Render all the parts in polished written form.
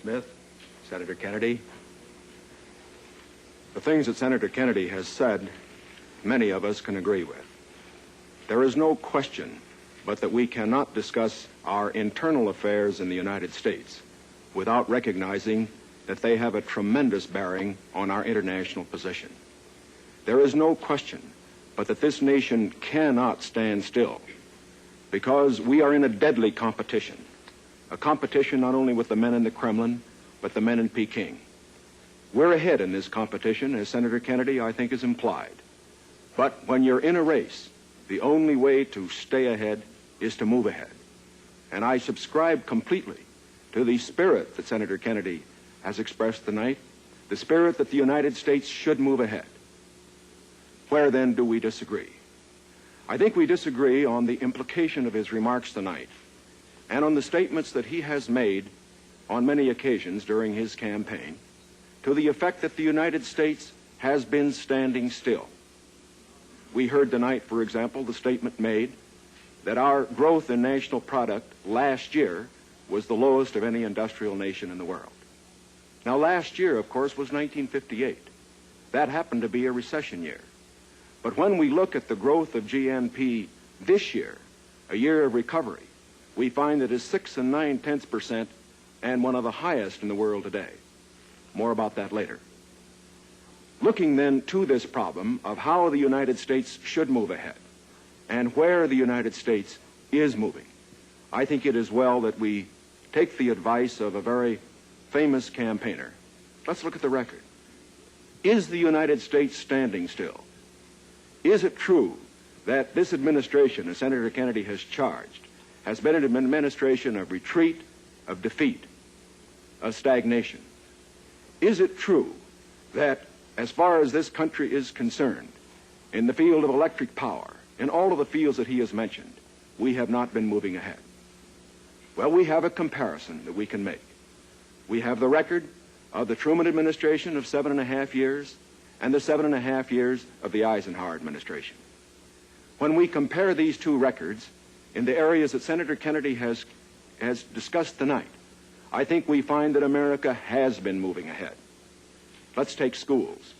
Smith, Senator Kennedy. The things that Senator Kennedy has said, many of us can agree with. There is no question but that we cannot discuss our internal affairs in the United States without recognizing that they have a tremendous bearing on our international position. There is no question but that this nation cannot stand still because we are in a deadly competition, a competition not only with the men in the Kremlin, but the men in Peking. We're ahead in this competition, as Senator Kennedy, I think, has implied. But when you're in a race, the only way to stay ahead is to move ahead. And I subscribe completely to the spirit that Senator Kennedy has expressed tonight, the spirit that the United States should move ahead. Where then do we disagree? I think we disagree on the implication of his remarks tonight and on the statements that he has made on many occasions during his campaign to the effect that the United States has been standing still. We heard tonight, for example, the statement made that our growth in national product last year was the lowest of any industrial nation in the world. Now, last year, of course, was 1958. That happened to be a recession year. But when we look at the growth of GNP this year, a year of recovery, we find that it's 6 9/10% and one of the highest in the world today. More about that later. Looking then to this problem of how the United States should move ahead and where the United States is moving, I think it is well that we take the advice of a very famous campaigner. Let's look at the record. Is the United States standing still? Is it true that this administration, as Senator Kennedy has charged, has been an administration of retreat, of defeat, of stagnation? Is it true that as far as this country is concerned, in the field of electric power, in all of the fields that he has mentioned, we have not been moving ahead? Well, we have a comparison that we can make. We have the record of the Truman administration of 7.5 years and the 7.5 years of the Eisenhower administration. When we compare these two records in the areas that Senator Kennedy has discussed tonight, I think we find that America has been moving ahead. Let's take schools.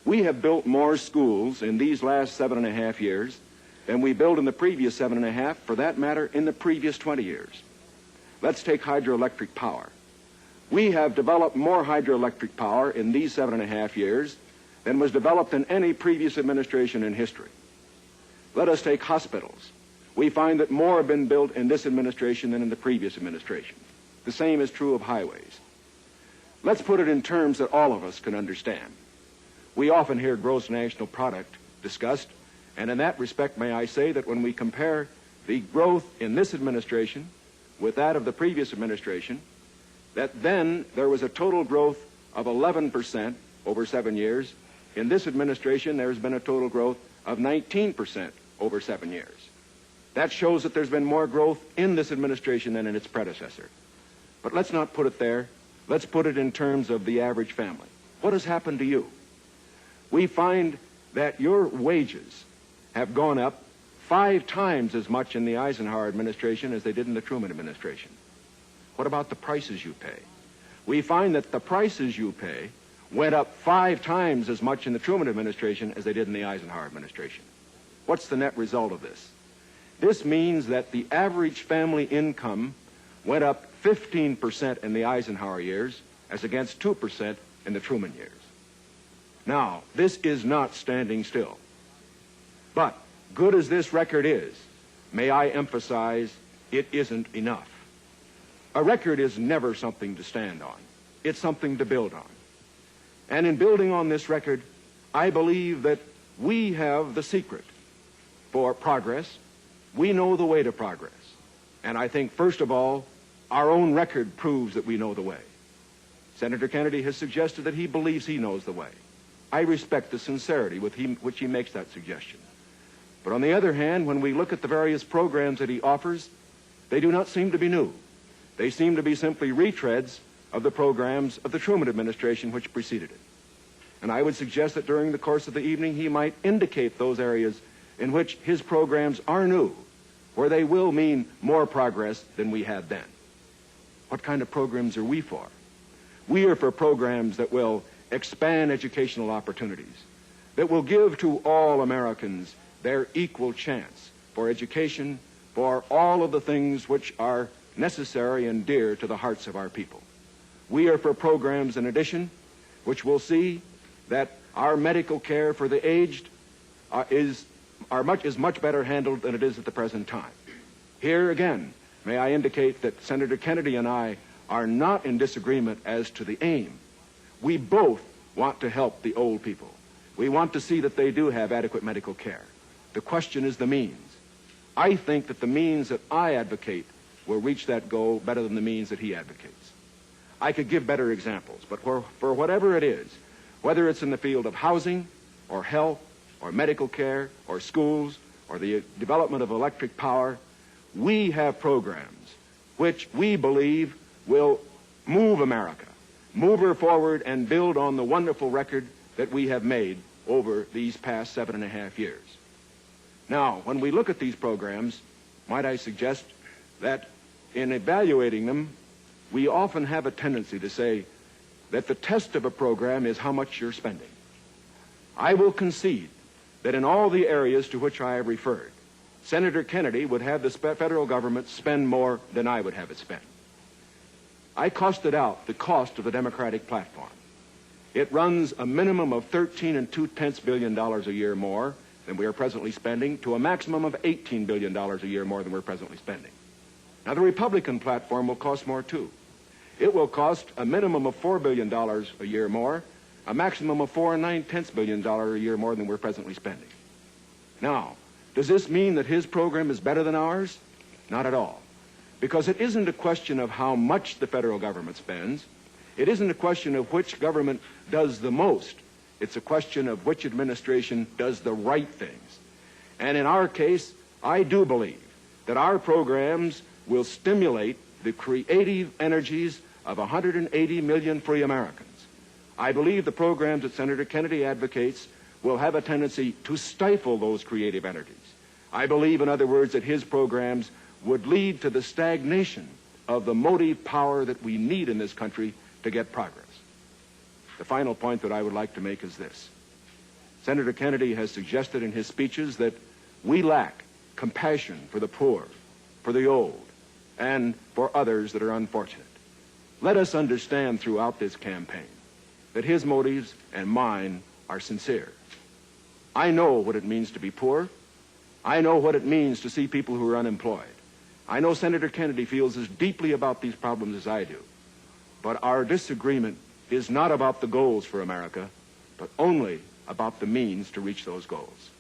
We have built more schools in these last 7.5 years than we built in the previous 7.5, for that matter, in the previous 20 years. Let's take hydroelectric power. We have developed more hydroelectric power in these 7.5 years than was developed in any previous administration in history. Let us take hospitals. We find that more have been built in this administration than in the previous administration. The same is true of highways. Let's put it in terms that all of us can understand. We often hear gross national product discussed, and in that respect, may I say that when we compare the growth in this administration with that of the previous administration, that then there was a total growth of 11% over 7 years. In this administration, there's been a total growth of 19% over 7 years. That shows that there's been more growth in this administration than in its predecessor. But let's not put it there. Let's put it in terms of the average family. What has happened to you? We find that your wages have gone up 5 times as much in the Eisenhower administration as they did in the Truman administration. What about the prices you pay? We find that the prices you pay went up 5 times as much in the Truman administration as they did in the Eisenhower administration. What's the net result of this? This means that the average family income went up 15% in the Eisenhower years as against 2% in the Truman years. Now, this is not standing still. But good as this record is, may I emphasize, it isn't enough. A record is never something to stand on. It's something to build on. And in building on this record, I believe that we have the secret for progress. We know the way to progress. And I think, first of all, our own record proves that we know the way. Senator Kennedy has suggested that he believes he knows the way. I respect the sincerity with which he makes that suggestion. But on the other hand, when we look at the various programs that he offers, they do not seem to be new. They seem to be simply retreads of the programs of the Truman administration which preceded it. And I would suggest that during the course of the evening he might indicate those areas in which his programs are new, where they will mean more progress than we had then. What kind of programs are we for? We are for programs that will expand educational opportunities, that will give to all Americans their equal chance for education, for all of the things which are necessary and dear to the hearts of our people. We are for programs, in addition, which will see that our medical care for the aged is much better handled than it is at the present time. Here again, may I indicate that Senator Kennedy and I are not in disagreement as to the aim. We both want to help the old people. We want to see that they do have adequate medical care. The question is the means. I think that the means that I advocate will reach that goal better than the means that he advocates. I could give better examples, but for whatever it is, whether it's in the field of housing or health or medical care or schools or the development of electric power, we have programs which we believe will move America, move her forward and build on the wonderful record that we have made over these past 7.5 years. Now, when we look at these programs, might I suggest that in evaluating them, we often have a tendency to say that the test of a program is how much you're spending. I will concede that in all the areas to which I have referred, Senator Kennedy would have the federal government spend more than I would have it spend. I costed out the cost of the Democratic platform. It runs a minimum of $13.2 billion a year more than we are presently spending to a maximum of $18 billion a year more than we're presently spending. Now, the Republican platform will cost more, too. It will cost a minimum of $4 billion a year more, a maximum of $4.9 billion a year more than we're presently spending. Now, does this mean that his program is better than ours? Not at all. Because it isn't a question of how much the federal government spends. It isn't a question of which government does the most. It's a question of which administration does the right things. And in our case, I do believe that our programs will stimulate the creative energies of 180 million free Americans. I believe the programs that Senator Kennedy advocates will have a tendency to stifle those creative energies. I believe, in other words, that his programs would lead to the stagnation of the motive power that we need in this country to get progress. The final point that I would like to make is this. Senator Kennedy has suggested in his speeches that we lack compassion for the poor, for the old, and for others that are unfortunate. Let us understand throughout this campaign that his motives and mine are sincere. I know what it means to be poor. I know what it means to see people who are unemployed. I know Senator Kennedy feels as deeply about these problems as I do. But our disagreement is not about the goals for America, but only about the means to reach those goals.